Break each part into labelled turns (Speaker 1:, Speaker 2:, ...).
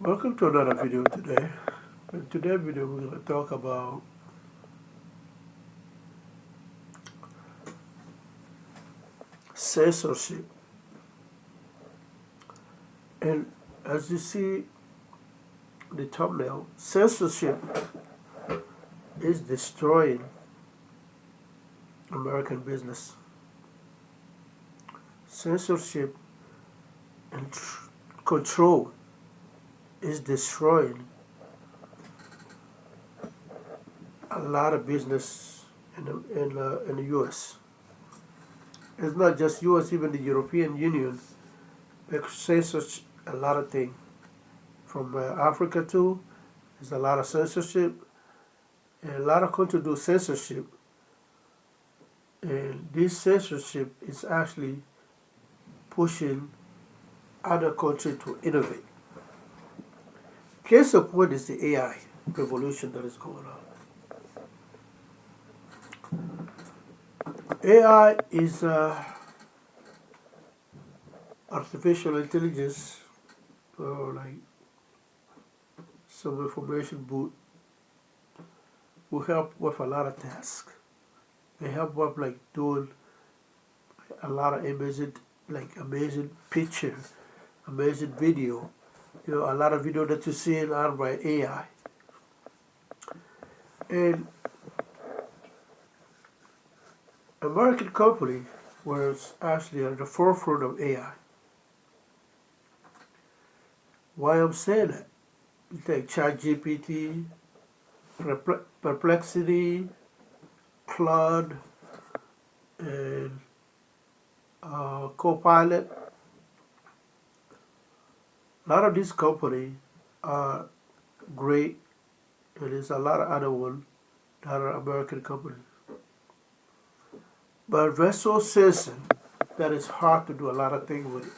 Speaker 1: Welcome to another video today. In today's video we're going to talk about censorship. And as you see the thumbnail, censorship is destroying American business. Censorship and control is destroying a lot of business in the U.S. It's not just U.S., even the European Union. They censors a lot of things. From Africa too, there's a lot of censorship. And a lot of countries do censorship. And this censorship is actually pushing other countries to innovate. Case of point is the AI revolution that is going on. AI is artificial intelligence, or like some information boot, will help with a lot of tasks. They help with like doing a lot of amazing picture, amazing video. You know, a lot of video that you see out by AI. And American company was actually at the forefront of AI. Why I'm saying that? You take ChatGPT, Perplexity, Claude, and Copilot. A lot of these companies are great, and there's a lot of other ones that are American companies. But they're so sensitive that it's hard to do a lot of things with it.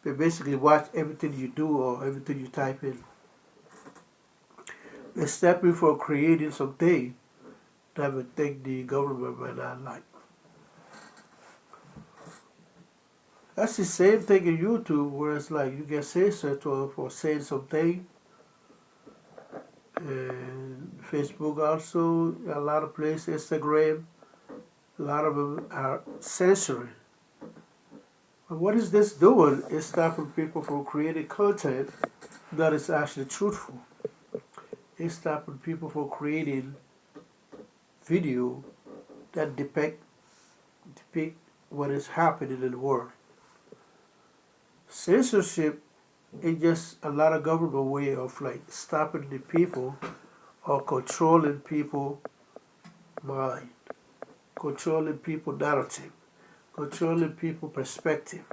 Speaker 1: They basically watch everything you do or everything you type in. They step in for creating something that would think the government might not like. That's the same thing in YouTube, where it's like you get censored for saying something. And Facebook also, a lot of places, Instagram, a lot of them are censoring. But what is this doing? It's stopping people from creating content that is actually truthful. It's stopping people from creating video that depict what is happening in the world. Censorship is just a lot of government way of like stopping the people or controlling people mind, controlling people narrative, controlling people perspective.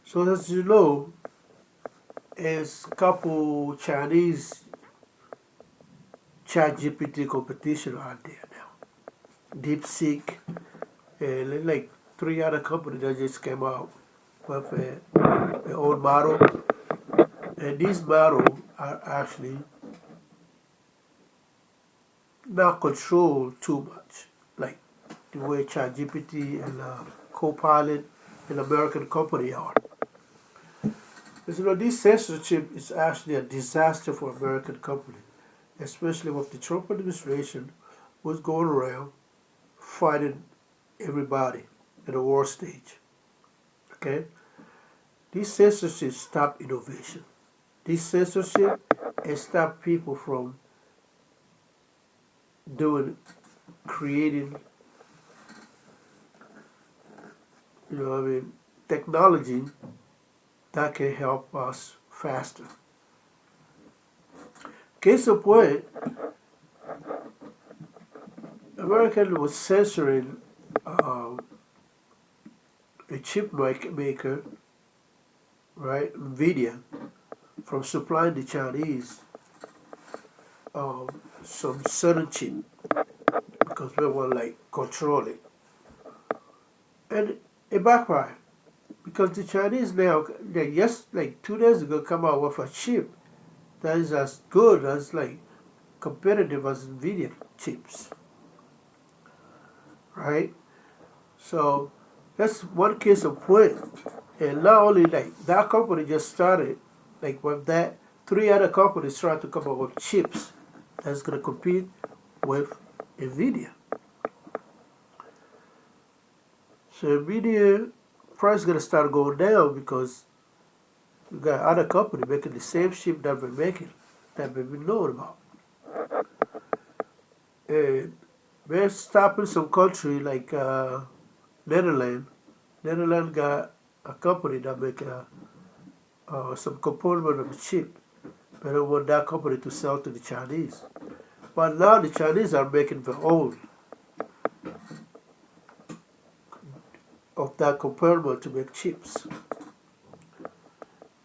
Speaker 1: So as you know, there's a couple Chinese ChatGPT competition out there now. DeepSeek, and like 3 other companies that just came out with their own model. And these models are actually not controlled too much, like the way ChatGPT and Copilot and American company are. Because you know, this censorship is actually a disaster for American companies, especially with the Trump administration was going around fighting everybody at the war stage. Okay? This censorship stop innovation. This censorship has stopped people from creating, technology that can help us faster. Case in point, American was censoring a chip maker, right, NVIDIA, from supplying the Chinese some certain chip because they want to like control it. And it backfired because the Chinese now, like 2 days ago, come out with a chip that is as good as like competitive as NVIDIA chips, right? So that's one case of point And not only like that company just started, like with that, three other companies trying to come up with chips that's gonna compete with Nvidia. So Nvidia price is gonna start going down because you got other company making the same chip that we're making, that we've been knowing about. And we're stopping some country like Netherlands. Netherlands got a company that make some component of the chip. They don't want that company to sell to the Chinese. But now the Chinese are making their own of that component to make chips.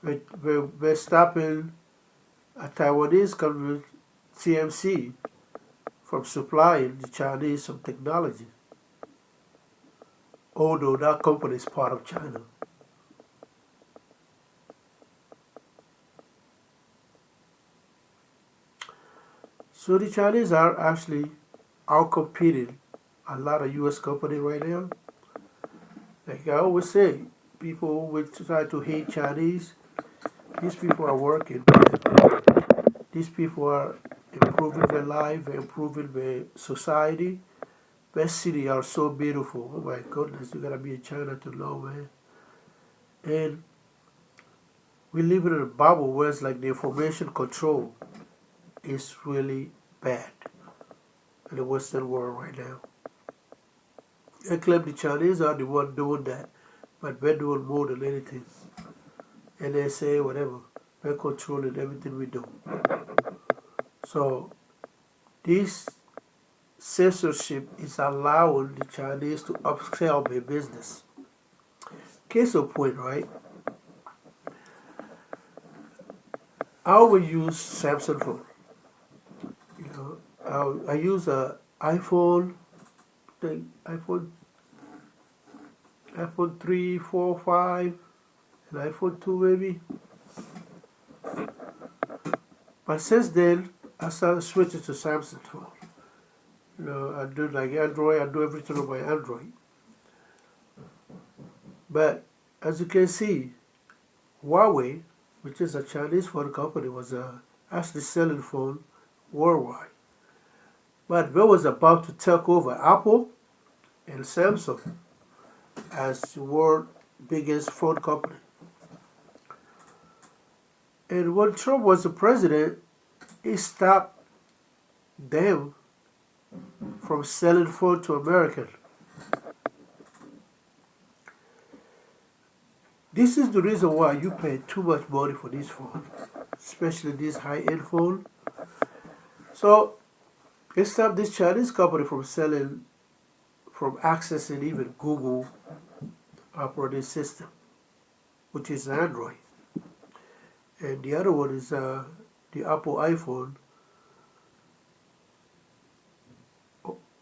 Speaker 1: We're stopping a Taiwanese company, TMC, from supplying the Chinese some technology, although that company is part of China. So the Chinese are actually outcompeting a lot of U.S. companies right now. Like I always say, people will try to hate Chinese. These people are working. These people are improving their life, improving their society. Best city are so beautiful. Oh my goodness, you gotta be in China to know, man. And we live in a bubble where it's like the information control is really bad in the Western world right now. I claim the Chinese are the one doing that, but we're doing more than anything. NSA, whatever, we're controlling everything we do. So this censorship is allowing the Chinese to upsell their business. Case of point, right? I always use Samsung phone. You know, I use a iPhone, iPhone 3, 4, 5, and iPhone 2 maybe. But since then, I started switching to Samsung phone. You know, I do like Android, I do everything on my Android. But as you can see, Huawei, which is a Chinese phone company, was actually selling phone worldwide. But they was about to take over Apple and Samsung as the world's biggest phone company. And when Trump was the president, he stopped them from selling phone to Americans. This is the reason why you pay too much money for this phone, especially this high-end phone. So it stopped this Chinese company from selling, from accessing even Google operating system, which is Android. And the other one is the Apple iPhone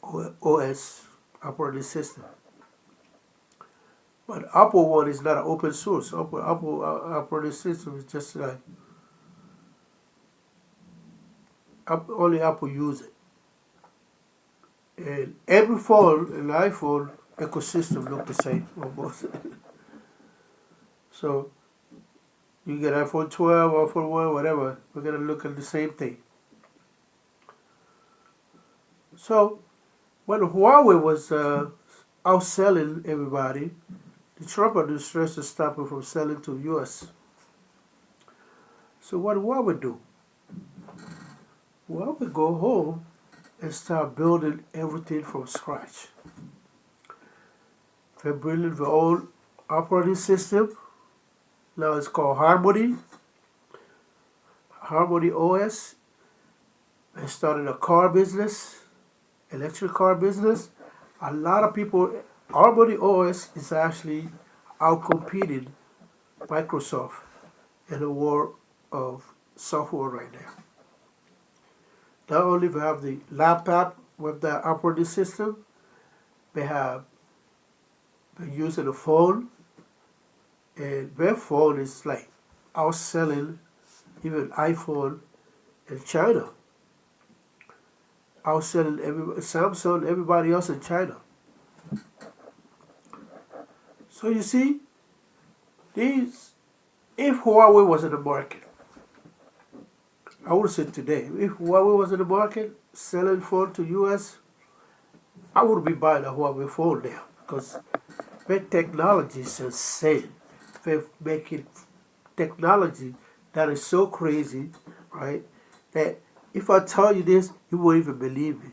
Speaker 1: OS operating system. But Apple one is not an open source. Apple operating system is just like only Apple use it. And every phone and iPhone ecosystem look the same almost. So you get iPhone 12, iPhone 1, whatever, we're gonna look at the same thing. So when Huawei was outselling everybody, the Trump administration stopped them from selling to US. So what do Huawei do? Huawei go home and start building everything from scratch. They're building their own operating system. Now it's called Harmony OS. They started a car business, electric car business. A lot of people, Harmony OS is actually outcompeting Microsoft in the world of software right now. Not only we have the laptop with the operating system, they're using a phone, and their phone is like outselling even iPhone in China, outselling Samsung, everybody else in China. So you see, These, if Huawei was in the market, I would say today, if Huawei was in the market selling phone to US, I would be buying a Huawei phone now because their technology is insane. They're making technology that is so crazy, right? That if I tell you this, you won't even believe me.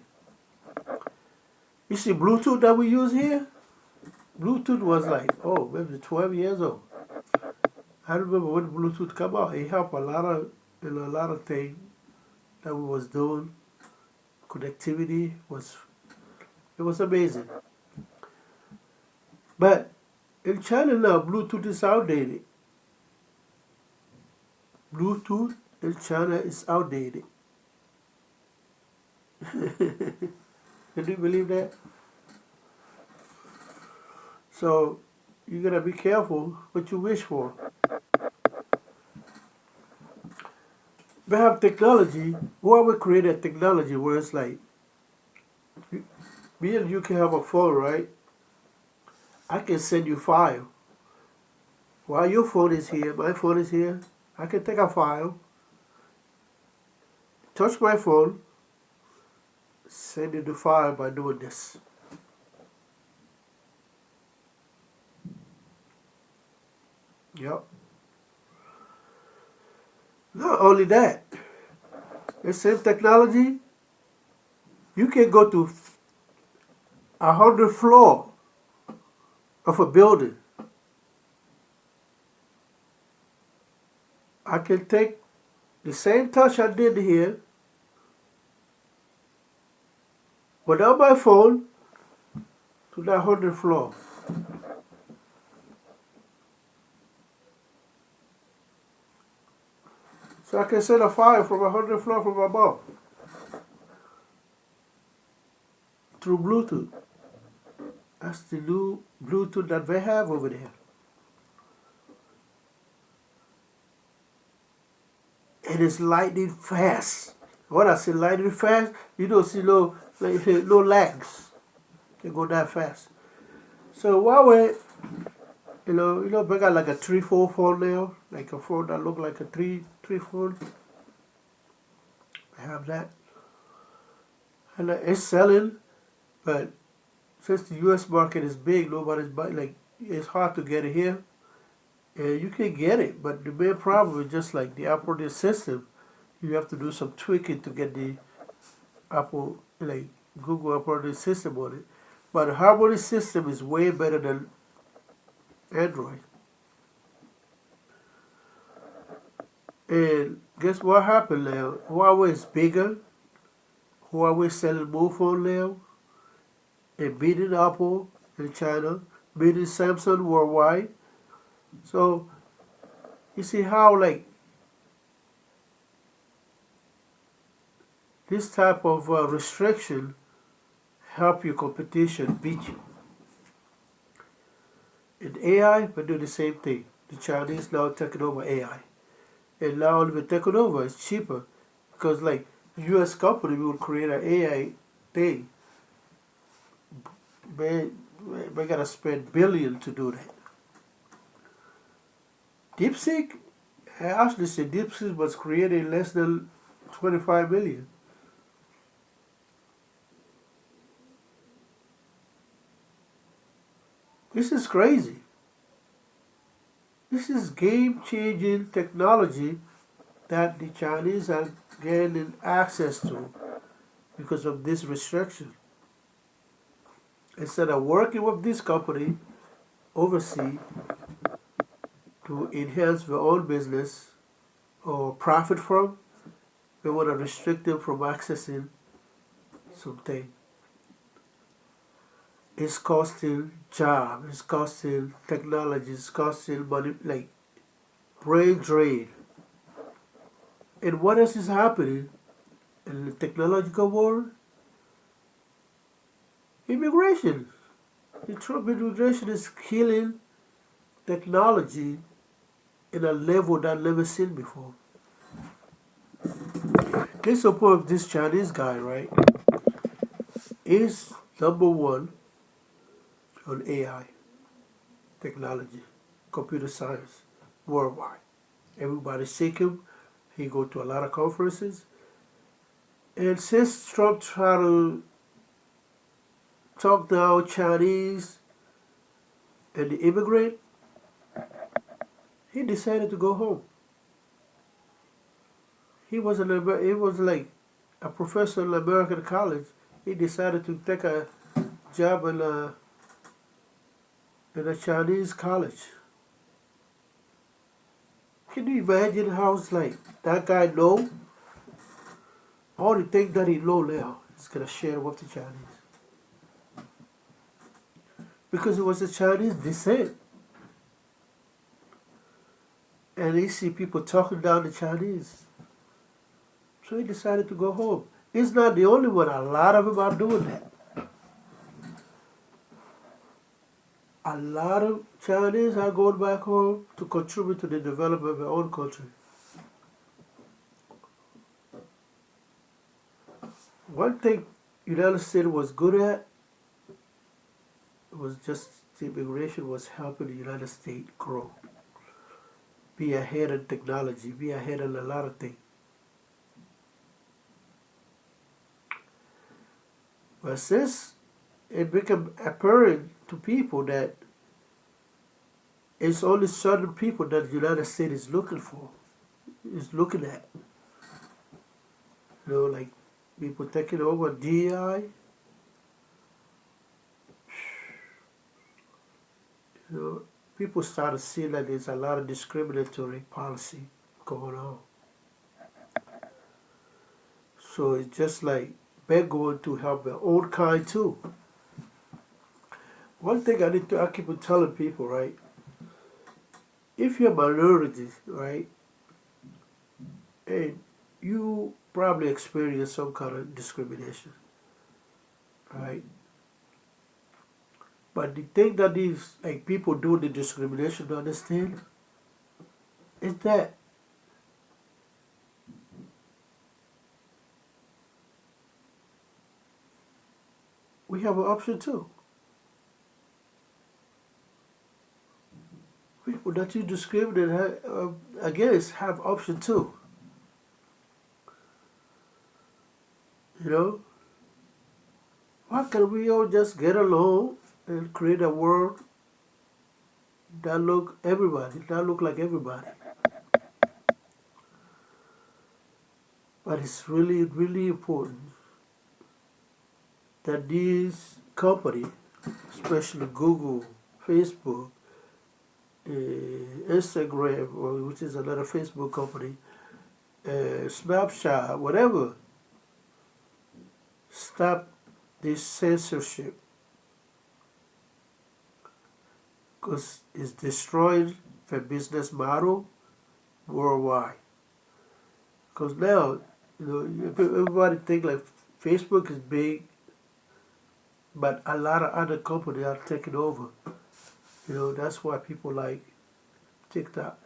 Speaker 1: You see, Bluetooth that we use here, Bluetooth was like, oh, maybe 12 years old. I remember when Bluetooth came out, it helped a lot of, a lot of things that we was doing. Connectivity was, it was amazing. But in China now, Bluetooth is outdated. Bluetooth in China is outdated. Can you believe that? So you gotta be careful what you wish for. We have technology. Whoever created technology where it's like, me and you can have a phone, right? I can send you file. While your phone is here, my phone is here. I can take a file, touch my phone, send you the file by doing this. Yep. Not only that, the same technology, you can go to 100 floor of a building. I can take the same touch I did here without my phone to that 100 floor. So I can send a file from 100 floor from above through Bluetooth. That's the new Bluetooth that they have over there. It is lightning fast. When I say lightning fast, you don't see no lags. They go that fast. So Huawei, they got like a 3-4 phone now, like a phone that look like a 3 phone. They have that, and it's selling, but since the U.S. market is big, nobody's buying. Like it's hard to get it here. And you can get it, but the main problem is just like the operating system. You have to do some tweaking to get the Apple, like Google operating system on it. But the operating system is way better than Android. And guess what happened now? Huawei is bigger. Huawei is selling more phone now. And beating Apple in China, beating Samsung worldwide. So you see how like this type of restriction help your competition beat you. In AI, we do the same thing. The Chinese now taking over AI. And now only we're taking over, it's cheaper. Because like US company will create an AI thing. We gotta spend billions to do that. DeepSeek, I actually said DeepSeek was created in less than 25 million. This is crazy. This is game-changing technology that the Chinese are gaining access to because of this restriction. Instead of working with this company overseas to enhance their own business or profit from, they want to restrict them from accessing something. It's costing jobs, it's costing technology, it's costing money, like brain drain. And what else is happening in the technological world? Immigration. The Trump immigration is killing technology in a level that I've never seen before. Case in point of this Chinese guy, right, is number one on AI technology. computer science worldwide. Everybody seek him. He go to a lot of conferences. And since Trump tried to talk down Chinese and the immigrant, he decided to go home. He was like a professor in American college. He decided to take a job in a Chinese college. Can you imagine how it's like that guy know all the things that he know now is gonna share with the Chinese? Because it was a Chinese descent. And he see people talking down the Chinese. So he decided to go home. He's not the only one. A lot of them are doing that. A lot of Chinese are going back home to contribute to the development of their own country. One thing United States was good at was just the immigration was helping the United States grow. Be ahead in technology, be ahead in a lot of things. But since it became apparent to people that it's only certain people that the United States is looking for, is looking at. Like people taking over DEI. People started seeing that there's a lot of discriminatory policy going on. So it's just like they're going to help their own kind too. One thing I keep on telling people, right? If you're a minority, right, and you probably experience some kind of discrimination, right? But the thing that these people do the discrimination to understand is that we have an option too. People that you discriminate against have option too. Why can't we all just get along and create a world that look like everybody? But it's really, really important that these companies, especially Google, Facebook, Instagram, which is another Facebook company, Snapchat, whatever, stop this censorship, because it's destroying the business model worldwide. Because now, everybody think like Facebook is big, but a lot of other companies are taking over. That's why people like TikTok.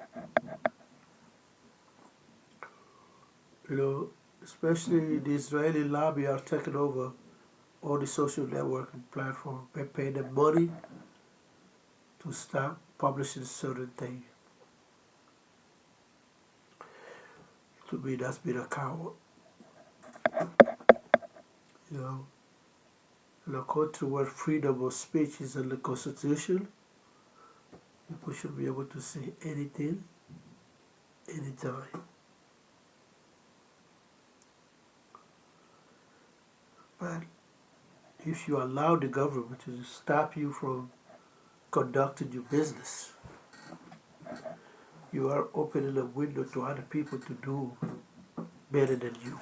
Speaker 1: Especially the Israeli lobby are taking over all the social networking platforms. They pay them money to stop publishing certain things. To me, that's being a coward. And according to what freedom of speech is in the Constitution, people should be able to say anything, anytime. But if you allow the government to stop you from conducting your business, you are opening a window to other people to do better than you.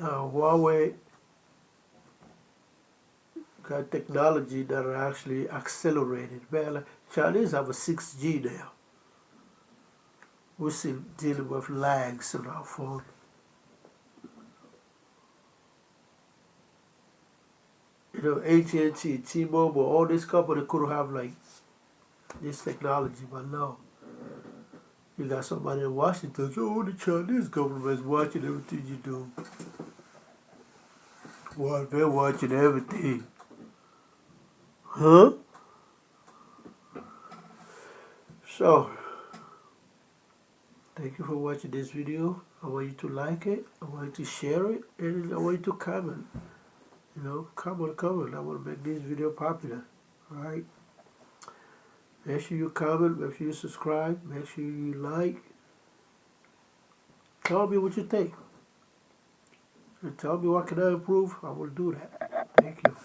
Speaker 1: Now, Huawei got technology that are actually accelerated. Well, Chinese have a 6G now. We're still dealing with lags on our phone. AT&T, T-Mobile, all these companies could have this technology, but no. You got somebody in Washington, so the Chinese government is watching everything you do. Well, they're watching everything. Huh? So, thank you for watching this video. I want you to like it. I want you to share it. And I want you to comment. You know, comment. I want to make this video popular. Alright? Make sure you comment. Make sure you subscribe. Make sure you like. Tell me what you think. And tell me what can I improve. I will do that. Thank you.